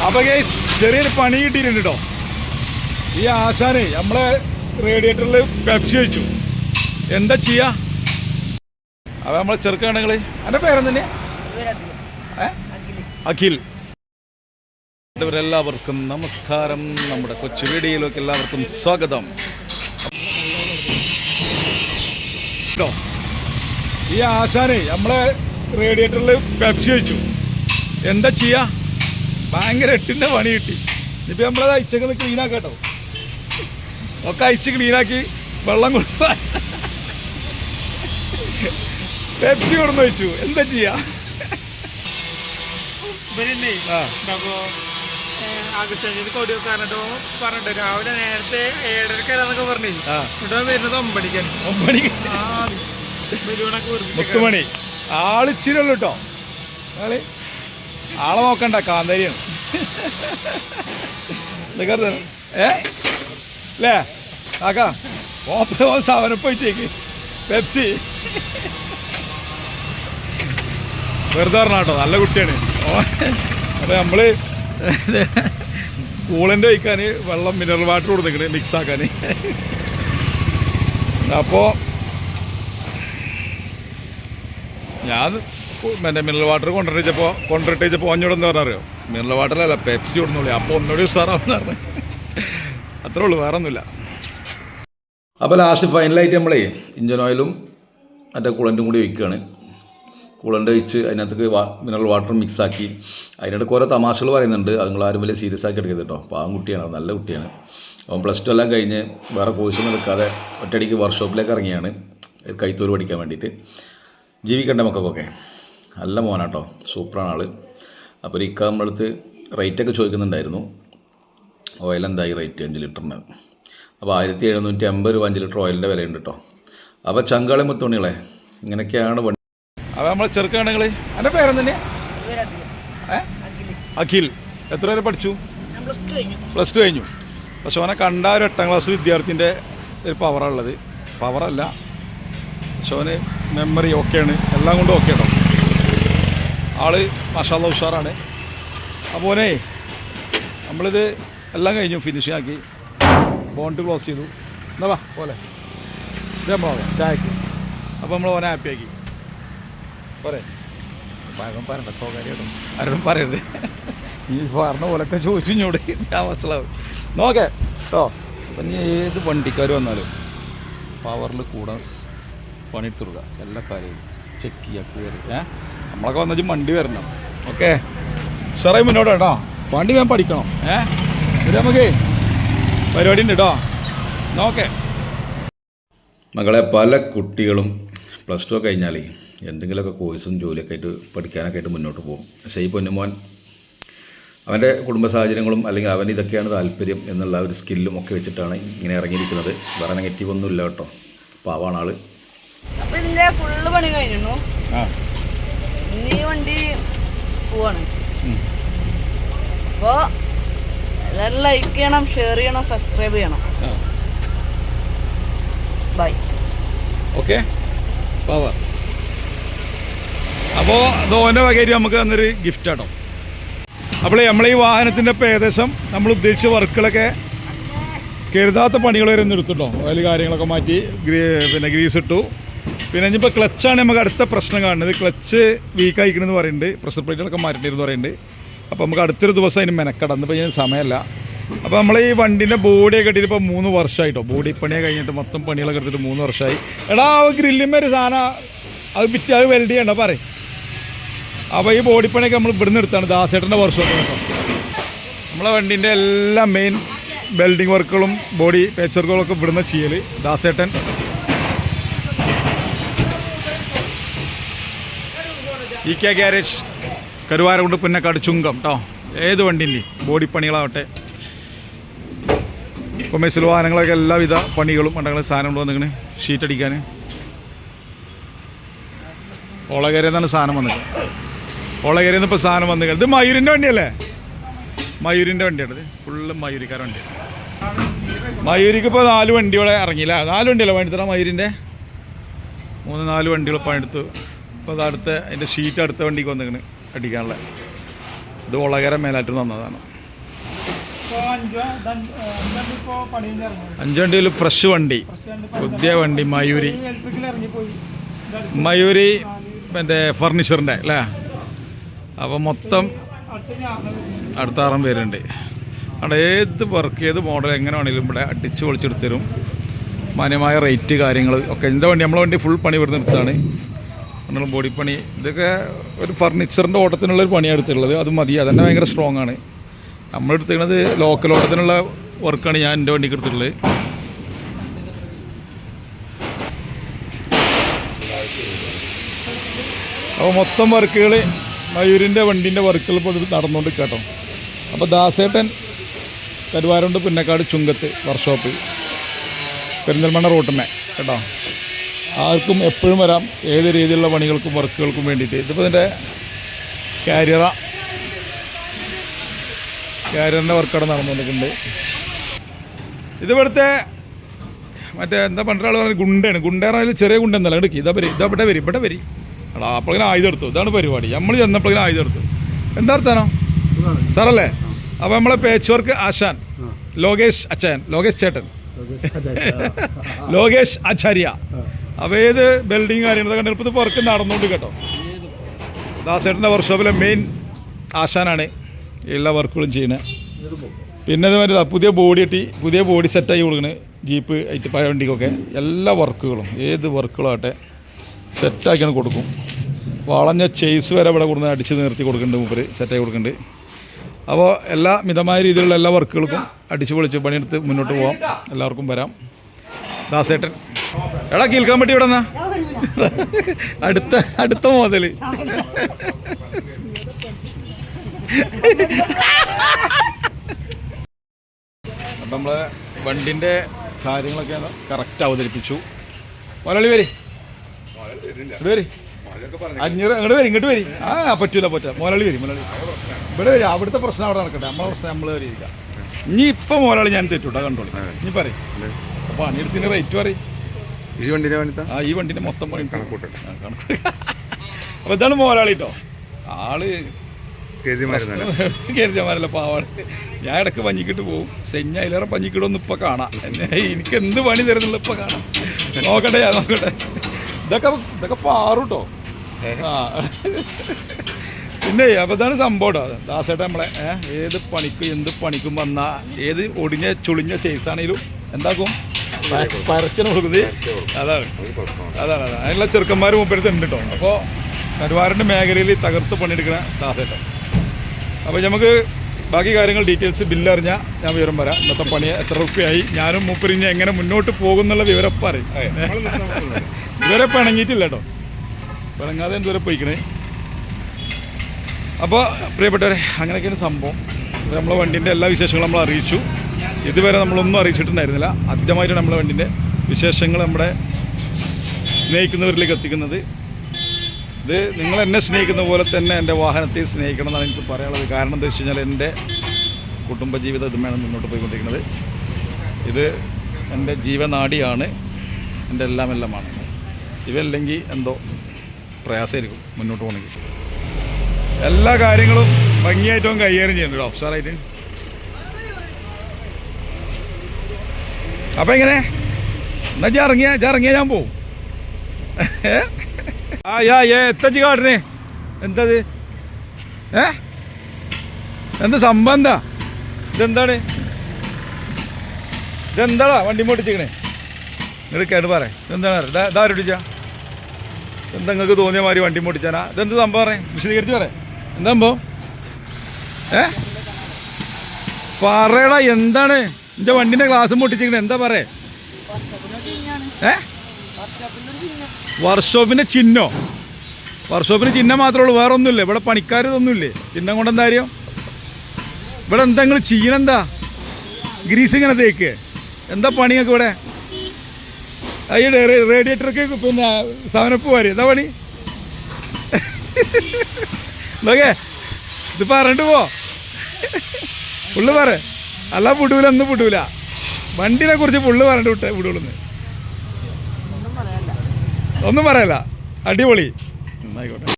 അപ്പോൾ ഗൈസ് ചെറിയൊരു പണി കിട്ടിയിട്ടുണ്ട് കേട്ടോ. ഈ ആശാനെ നമ്മളെ റേഡിയേറ്ററിൽ പെപ്സി വെച്ചു. എന്താ ചെയ്യാ? അപ്പോൾ നമ്മളെ ചെറുക്കാണെങ്കിൽ എൻ്റെ പേരെന്തിന് അഖിൽ. ഇവരെല്ലാവർക്കും നമസ്കാരം. നമ്മുടെ കൊച്ചു വീഡിയോയിലേക്ക് എല്ലാവർക്കും സ്വാഗതം. ഈ ആശാനെ നമ്മളെ റേഡിയേറ്ററിൽ പെപ്സി വെച്ചു. എന്താ ചെയ്യാ? ഭയങ്കര എട്ടിൻ്റെ പണി കിട്ടി. ഇനിയിപ്പോൾ നമ്മളത് അയച്ചൊക്കെ ക്ലീനാക്കാം കേട്ടോ. ഒക്കെ അയച്ച് ക്ലീനാക്കി വെള്ളം കൊടുത്ത പെപ്സി കൊടുന്ന് വെച്ചു. എന്താ ചെയ്യാ? പറഞ്ഞിട്ട് രാവിലെ നേരത്തെ 7:30 പറഞ്ഞു വരുന്നത് 9 മുത്തുമണി ആളിച്ചിരുള്ളൂ കേട്ടോ. ആളെ നോക്കണ്ട, കാന്തരിയാണ് അല്ലേ കാക്കാ? സാധനം പോയിട്ടേക്ക് പെപ്സി വെറുതെ പറഞ്ഞ കേട്ടോ, നല്ല കുട്ടിയാണ്. അപ്പോൾ നമ്മൾ കൂളൻ്റെ ഒഴിക്കാൻ വെള്ളം മിനറൽ വാട്ടർ കൊടുത്തേക്കണ് മിക്സാക്കാൻ. അപ്പോൾ ഞാൻ മറ്റേ മിനറൽ വാട്ടർ കൊണ്ടിട്ടപ്പോൾ ഒന്നോടെന്ന് പറഞ്ഞറിയോ, മിനറൽ വാട്ടറല്ല പെപ്സി കൊടുന്നുള്ളൂ. അപ്പോൾ ഒന്നുകൂടി ഉസാറാണെന്ന് പറഞ്ഞു. അത്രേ ഉള്ളൂ, വേറെ ഒന്നുമില്ല. അപ്പോൾ ലാസ്റ്റ് ഫൈനലായിട്ട് നമ്മളെ ഇഞ്ചൻ ഓയിലും മറ്റേ കൂളൻറ്റും കൂടി ഒഴിക്കുകയാണ്. കൂളൻ്റ് ഒഴിച്ച് അതിനകത്തേക്ക് മിനറൽ വാട്ടർ മിക്സാക്കി. അതിനിടയ്ക്ക് ഓരോ തമാശകൾ പറയുന്നുണ്ട്. അത് നിങ്ങളാരും വലിയ സീരിയസ് ആക്കി എടുക്കരുത് കേട്ടോ. പാവം കുട്ടിയാണ്, അത് നല്ല കുട്ടിയാണ്. അവൻ +2 എല്ലാം കഴിഞ്ഞ് വേറെ കോഴ്സൊന്നും എടുക്കാതെ ഒറ്റയടിക്ക് വർക്ക്ഷോപ്പിലേക്ക് ഇറങ്ങിയാണ് കൈത്തോല് പഠിക്കാൻ വേണ്ടിയിട്ട്. ജീവിക്കേണ്ട മക്കൾക്കൊക്കെ നല്ല മോനാട്ടോ, സൂപ്പറാണ് ആൾ. അപ്പോൾ ഇക്ക നമ്മളടുത്ത് റേറ്റൊക്കെ ചോദിക്കുന്നുണ്ടായിരുന്നു. ഓയിൽ എന്തായി റേറ്റ് 5 ലിറ്ററിന്? അപ്പോൾ 1750 രൂപ 5 ലിറ്റർ ഓയിലിൻ്റെ വിലയുണ്ട് കേട്ടോ. അപ്പോൾ ചങ്കാളി മുത്തുണികളെ ഇങ്ങനെയൊക്കെയാണ് വണ്ടി. അപ്പോൾ നമ്മൾ ചെറുക്കാണെങ്കിൽ എൻ്റെ പേരെന്തിന് അഖിൽ. എത്ര വരെ പഠിച്ചു? +2 കഴിഞ്ഞു. പക്ഷെ അവനെ കണ്ട ഒരു 8ാം ക്ലാസ് വിദ്യാർത്ഥിൻ്റെ ഒരു പവറുള്ളത്. പവറല്ല, പക്ഷെ അവന് മെമ്മറി ഓക്കെയാണ്, എല്ലാം കൊണ്ടും ഓക്കെ കേട്ടോ. ആള് മാഷാഅല്ലാഹ് ഉഷാറാണ്. അപ്പോൾ നമ്മളിത് എല്ലാം കഴിഞ്ഞു, ഫിനിഷിംഗ് ആക്കി, ബോണ്ട് ക്ലോസ് ചെയ്തു. എന്നാ വാ പോലെ ഇത് നമ്മളാവാം ചായക്ക്. അപ്പോൾ നമ്മൾ ഓനെ ഹാപ്പിയാക്കി പോരെ. പഴം പറയണ്ട, സ്വകാര്യം ആരോടും പറയരുത്. ഈ പറഞ്ഞ പോലൊക്കെ ചോദിച്ചു ഇഞ്ഞോട് ഞാൻ മനസ്സിലാവും. നോക്കേ കേട്ടോ. അപ്പം നീ ഏത് വണ്ടിക്കാർ വന്നാലും പവറിൽ കൂടാൻ പണിയെടുത്ത് കൊടുക്കുക. എല്ലാ കാര്യവും ചെക്ക് ചെയ്യുക, കയറി നമ്മളൊക്കെ വന്നു വണ്ടി വരണം. ഓക്കെ, ഉഷാറായി മുന്നോട്ട് കേട്ടോ. വണ്ടി ഞാൻ പഠിക്കണം. ഇത് നമുക്ക് പരിപാടി ഉണ്ട് കേട്ടോ. നോക്കേ മകളെ, പല കുട്ടികളും +2 കഴിഞ്ഞാലേ എന്തെങ്കിലുമൊക്കെ കോഴ്സും ജോലിയൊക്കെ ആയിട്ട് പഠിക്കാനൊക്കെ ആയിട്ട് മുന്നോട്ട് പോകും. പക്ഷേ ഈ പൊന്നുമോൻ അവൻ്റെ കുടുംബ സാഹചര്യങ്ങളും അല്ലെങ്കിൽ അവൻ ഇതൊക്കെയാണ് താല്പര്യം എന്നുള്ള ഒരു സ്കില്ലും ഒക്കെ വെച്ചിട്ടാണ് ഇങ്ങനെ ഇറങ്ങിയിരിക്കുന്നത്. വേറെ നെഗറ്റീവ് ഒന്നും ഇല്ല കേട്ടോ. പാവാണ് ആള്. അപ്പോൾ ഇതിൻ്റെ ഫുള്ള് പണി കഴിഞ്ഞു. ഇനി വണ്ടി പോവാണ്. അപ്പോൾ എല്ലാവരും ലൈക്ക് ചെയ്യണം, ഷെയർ ചെയ്യണം, സബ്സ്ക്രൈബ് ചെയ്യണം. ബൈ. Okay, power. അപ്പോൾ ധോൻ്റെ വകയായിട്ട് നമുക്ക് തന്നൊരു ഗിഫ്റ്റ് കേട്ടോ. അപ്പോൾ നമ്മളെ ഈ വാഹനത്തിൻ്റെ ഇപ്പോൾ ഏകദേശം നമ്മൾ ഉദ്ദേശിച്ച വർക്കുകളൊക്കെ കരുതാത്ത പണികൾ വരെ ഒന്ന് എടുത്തിട്ടോ. ഓയിൽ കാര്യങ്ങളൊക്കെ മാറ്റി പിന്നെ ഗ്രീസ് ഇട്ടു. പിന്നെ ഇനിയിപ്പോൾ ക്ലച്ചാണ് നമുക്ക് അടുത്ത പ്രശ്നം കാണുന്നത്. ക്ലച്ച് വീക്ക് ആയിക്കണമെന്ന് പറയുന്നുണ്ട്. പ്രഷർ പ്ലേറ്റുകളൊക്കെ മാറ്റേണ്ടിരുന്നു പറയുന്നുണ്ട്. അപ്പോൾ നമുക്ക് അടുത്തൊരു ദിവസം അതിന് മെനക്കെടാം. ഇന്നിപ്പോൾ ഇതിന് സമയമല്ല. അപ്പോൾ നമ്മൾ ഈ വണ്ടീൻ്റെ ബോഡിയൊക്കെ കെട്ടിയിട്ട് ഇപ്പോൾ 3 വർഷമായിട്ടോ. ബോഡി പണിയൊക്കെ കഴിഞ്ഞിട്ട് മൊത്തം പണികളൊക്കെ എടുത്തിട്ട് 3 വർഷമായി. എടാ ഗ്രില്ലിന്മേൽ ഒരു സാധനം അത് വിറ്റ് അത് വെൽഡ് ചെയ്യണ്ട പറയും. അപ്പോൾ ഈ ബോഡി പണിയൊക്കെ നമ്മൾ ഇവിടുന്ന് എടുത്താണ്, ദാസേട്ടൻ്റെ വർക്ക്ഷോപ്പ് കേട്ടോ. നമ്മളെ വണ്ടീൻ്റെ എല്ലാ മെയിൻ വെൽഡിങ് വർക്കുകളും ബോഡി പേച്ച് വർക്കുകളൊക്കെ ഇവിടുന്ന് ചെയ്യൽ ദാസേട്ടൻ. ഇ.കെ. ഗ്യാരേജ്, കരുവാരക്കുണ്ട്, പുന്നക്കാട്, ചുങ്കം കേട്ടോ. ഏത് വണ്ടീൻ്റെ ബോഡി പണികളാവട്ടെ, കൊമേഴ്സ്യൽ വാഹനങ്ങളൊക്കെ എല്ലാവിധ പണികളും ഉണ്ടെങ്കിൽ സാധനം വന്നിങ്ങനെ ഷീറ്റ് അടിക്കാൻ. ഓളകരയിൽ നിന്നാണ് സാധനം വന്നത്. ഓളകരയിൽ നിന്ന് ഇപ്പോൾ സാധനം വന്നു. ഇത് മയൂരിൻ്റെ വണ്ടിയല്ലേ? മയൂരിൻ്റെ വണ്ടിയാണിത്. ഫുള്ള് മയൂരിക്കാരുടെ വണ്ടിയാണ്. മയൂരിക്ക് ഇപ്പോൾ 4 വണ്ടിയോടെ ഇറങ്ങിയില്ല. 4 വണ്ടിയല്ലേ പണിയെടുത്ത മയൂരിൻ്റെ? 3-4 വണ്ടികൾ പണിയെടുത്തു. അപ്പോൾ അതടുത്ത അതിൻ്റെ ഷീറ്റ് അടുത്ത വണ്ടിക്ക് വന്നിങ്ങനെ അടിക്കാനുള്ള ഇത് ഒളകര മേലാറ്റൂർ വന്നതാണ്. ഇപ്പോൾ 5 വണ്ടിയിൽ ഫ്രഷ് വണ്ടി, പുതിയ വണ്ടി മയൂരി. ഇലക്ട്രിക്കൽ ഇറങ്ങിപ്പോയി. മയൂരി മറ്റേ ഫർണിച്ചറിൻ്റെ അല്ലേ? അപ്പോൾ മൊത്തം അടുത്ത 6 പേരുണ്ട്. അവിടെ ഏത് വർക്ക് ഏത് മോഡൽ എങ്ങനെ വേണമെങ്കിലും ഇവിടെ അടിച്ച് പൊളിച്ചെടുത്ത് തരും. മാന്യമായ റേറ്റ് കാര്യങ്ങൾ ഒക്കെ. എൻ്റെ വണ്ടി നമ്മളെ വണ്ടി ഫുൾ പണി വരുന്ന എടുത്താണ്. നമ്മൾ ബോഡി പണി ഇതൊക്കെ ഒരു ഫർണിച്ചറിൻ്റെ ഓട്ടത്തിനുള്ളൊരു പണിയാണ് എടുത്തിട്ടുള്ളത്. അത് മതി, അതന്നെ ഭയങ്കര സ്ട്രോങ് ആണ്. നമ്മളെടുത്തിരിക്കുന്നത് ലോക്കൽ ഓട്ടത്തിനുള്ള വർക്കാണ് ഞാൻ എൻ്റെ വണ്ടിക്ക് എടുത്തിട്ടുള്ളത്. അപ്പോൾ മൊത്തം വർക്കുകൾ മയൂരിൻ്റെ വണ്ടീൻ്റെ വർക്കുകൾ ഇപ്പോൾ നടന്നുകൊണ്ട് കേട്ടോ. അപ്പോൾ ദാസേട്ടൻ കരുവാരുണ്ട് പുന്നക്കാട് ചുങ്കത്ത് വർക്ക്ഷോപ്പ് പെരിന്തൽമണ്ണ റൂട്ടിനെ കേട്ടോ. ആർക്കും എപ്പോഴും വരാം, ഏത് രീതിയിലുള്ള പണികൾക്കും വർക്കുകൾക്കും വേണ്ടിയിട്ട്. ഇതിപ്പോൾ ഇതിൻ്റെ കാരിയറിൻ്റെ വർക്കവിടെ നടന്നുകൊണ്ടിരിക്കുന്നുണ്ട്. ഇതിവിടുത്തെ മറ്റേ എന്താ പണ്ടൊരാൾ പറഞ്ഞ ഗുണ്ടയാണ്. ഗുണ്ടേറായാലും ചെറിയ ഗുണ്ടെന്നല്ല എടുക്കി. ഇവിടെ വരി എടാ അപ്പോഴേക്കും ആയുധം എടുത്തു. ഇതാണ് പരിപാടി. നമ്മൾ ചെന്നപ്പോഴേക്കും ആയുധം എടുത്തു. എന്താ അർത്ഥമാണോ സാറല്ലേ? അപ്പോൾ നമ്മളെ പേച്ച് വർക്ക് ആശാൻ ലോകേഷ് ചേട്ടൻ ലോകേഷ് ആചാര്യ. അപ്പോൾ ഏത് ബിൽഡിങ് കാര്യങ്ങളൊക്കെ കണ്ടിട്ട് ഇപ്പോൾ വർക്ക് നടന്നുകൊണ്ട് കേട്ടോ. ദാസേട്ടൻ്റെ വർക്ക്ഷോപ്പിലെ മെയിൻ ആശാനാണ് എല്ലാ വർക്കുകളും ചെയ്യുന്നത്. പിന്നെ അതേമാതിരി പുതിയ ബോഡി സെറ്റായി കൊടുക്കുന്നത് ജീപ്പ് ഐറ്റ് പഴയ വണ്ടിക്കൊക്കെ എല്ലാ വർക്കുകളും ഏത് വർക്കുകളാകട്ടെ സെറ്റാക്കിയാണ് കൊടുക്കും. വളഞ്ഞ ചേസ് വരെ ഇവിടെ കൊടുന്ന് അടിച്ച് നിർത്തി കൊടുക്കുന്നുണ്ട്, മൂപ്പര് സെറ്റായി കൊടുക്കുന്നുണ്ട്. അപ്പോൾ എല്ലാ മിതമായ രീതിയിലുള്ള എല്ലാ വർക്കുകൾക്കും അടിച്ച് പൊളിച്ച് പണിയെടുത്ത് മുന്നോട്ട് പോകാം. എല്ലാവർക്കും വരാം. ദാസേട്ടൻ എടാ കേൾക്കാൻ പറ്റി ഇവിടെ എന്നാ അടുത്ത മുതൽ അപ്പം നമ്മൾ വണ്ടിൻ്റെ കാര്യങ്ങളൊക്കെ കറക്റ്റ് അവതരിപ്പിച്ചു. മലയാളി വരി 500 ഇങ്ങോട്ട് വരി. പറ്റൂല മലയാളി വരി. ഇവിടെ വരി. അവിടുത്തെ പ്രശ്നം അവിടെ നടക്കട്ടെ. നമ്മളെ പ്രശ്നം നമ്മൾ വരിയിരിക്കാം. ഇനി ഇപ്പം മലയാളി ഞാൻ തെറ്റൂട്ടാ കണ്ടോളി. ഇനി പറയും അപ്പോൾ പണിയെടുത്തിന് റേറ്റ് പറയും. ഈ വണ്ടിൻ്റെ മൊത്തം പണി കണക്ക്. അപ്പോൾ ഇതാണ് മലയാളി കേട്ടോ. ആള് കരുതിയമാരല്ല പാവാണ്. ഞാൻ ഇടയ്ക്ക് പഞ്ഞിക്കിട്ട് പോകും. അതിലേറെ പഞ്ഞിക്കിട്ടൊന്നും ഇപ്പം കാണാം. എനിക്ക് എന്ത് പണി തരുന്നുള്ള ഇപ്പം കാണാം. നോക്കട്ടെ ഇതൊക്കെ പാറും കേട്ടോ. പിന്നെ അപ്പോൾ ഇതാണ് സംഭവം കേട്ടോ. ദാസേട്ടൻ നമ്മളെ ഏത് പണിക്കും എന്ത് പണിക്കും വന്നാൽ ഏത് ഒടിഞ്ഞ ചുളിഞ്ഞ ചേസാണെങ്കിലും എന്താക്കും പരച്ചന് കൊടുക്കുന്നത്. അതാണ് അതിനുള്ള ചെറുക്കന്മാർ മുമ്പെടുത്ത് ഉണ്ട് കേട്ടോ. അപ്പോൾ കരുവാരൻ്റെ മേഖലയിൽ തകർത്ത് പണിയെടുക്കുന്ന ദാസേട്ടൻ. അപ്പോൾ നമുക്ക് ബാക്കി കാര്യങ്ങൾ ഡീറ്റെയിൽസ് ബില്ലറിഞ്ഞാൽ ഞാൻ വിവരം പറയാം. ഇന്നത്തെ പണി എത്ര റുപ്യയായി, ഞാനും മൂപ്പരിഞ്ഞ് എങ്ങനെ മുന്നോട്ട് പോകുന്നുള്ള വിവരം പറയും. ഇതുവരെ പിണങ്ങിയിട്ടില്ല കേട്ടോ. പിണങ്ങാതെ എന്തുവരെ പോയിക്കണേ. അപ്പോൾ പ്രിയപ്പെട്ടവരെ അങ്ങനെയൊക്കെയാണ് സംഭവം. നമ്മളെ വണ്ടീൻ്റെ എല്ലാ വിശേഷങ്ങളും നമ്മൾ അറിയിച്ചു. ഇതുവരെ നമ്മളൊന്നും അറിയിച്ചിട്ടുണ്ടായിരുന്നില്ല. ആദ്യമായിട്ട് നമ്മളെ വണ്ടീൻ്റെ വിശേഷങ്ങൾ നമ്മുടെ സ്നേഹിക്കുന്നവരിലേക്ക് എത്തിക്കുന്നത്. ഇത് നിങ്ങൾ എന്നെ സ്നേഹിക്കുന്ന പോലെ തന്നെ എൻ്റെ വാഹനത്തെ സ്നേഹിക്കണം എന്നാണ് എനിക്ക് പറയാനുള്ളത്. കാരണം എന്താ വെച്ച് കഴിഞ്ഞാൽ എൻ്റെ കുടുംബജീവിതം ഇതുമാണ് മുന്നോട്ട് പോയിക്കൊണ്ടിരിക്കുന്നത്. ഇത് എൻ്റെ ജീവനാഡിയാണ്, എൻ്റെ എല്ലാമാണ്. ഇവല്ലെങ്കിൽ എന്തോ പ്രയാസമായിരിക്കും മുന്നോട്ട് പോകണമെങ്കിൽ. എല്ലാ കാര്യങ്ങളും ഭംഗിയായിട്ടും കൈകാര്യം ചെയ്യുന്നുണ്ട് ഓഫ്സാറായിട്ട്. അപ്പം എങ്ങനെ എന്നാ ഇറങ്ങിയാ ഞാൻ പോവും. എത്തച്ച് കാട്ടിനെ എന്തത് എന്താ സംഭവം? ഇതെന്താടാ വണ്ടി പൊട്ടിച്ചിക്കണേ? നിങ്ങൾ കേട്ട് പറയാം. ഇതെന്താണ് ഇതാരൊട്ടിച്ചാ? എന്താ നിങ്ങൾക്ക് തോന്നിയ മാതിരി വണ്ടി പൊട്ടിച്ചാനാ? ഇതെന്ത് സംഭവം പറയാം? വിശദീകരിച്ച് പറയാം. എന്താ സംഭവം? പറയടാ എന്താണ്? എൻ്റെ വണ്ടിൻ്റെ ഗ്ലാസ് പൊട്ടിച്ചിരിക്കണേ എന്താ പറയേ? വർക്ക്ഷോപ്പിൻ്റെ ചിഹ്നോ? വർക്ക്ഷോപ്പിന് ചിഹ്നം മാത്രമേ ഉള്ളൂ, വേറെ ഒന്നുമില്ലേ? ഇവിടെ പണിക്കാരതൊന്നുമില്ലേ? ചിഹ്നം കൊണ്ടെന്താ കാര്യം? ഇവിടെ എന്താ നിങ്ങൾ ചെയ്യണെന്താ? ഗ്രീസ് ഇങ്ങനെ തേക്ക് എന്താ പണിയൊക്കെ ഇവിടെ? ഈ റേഡിയേറ്റർക്ക് പിന്നെ സവനപ്പ് പോരെ എന്താ പണി? നോക്കേ ഇത് പറഞ്ഞിട്ട് പോ. പുള്ളു പറ അല്ല വിടൂല, ഒന്നും വിടൂല. വണ്ടിനെ കുറിച്ച് പുള്ളു പറഞ്ഞിട്ട് വിടുള്ളൂന്ന് ഒന്നും പറയല്ല. അടിപൊളി. ആയിക്കോട്ടെ.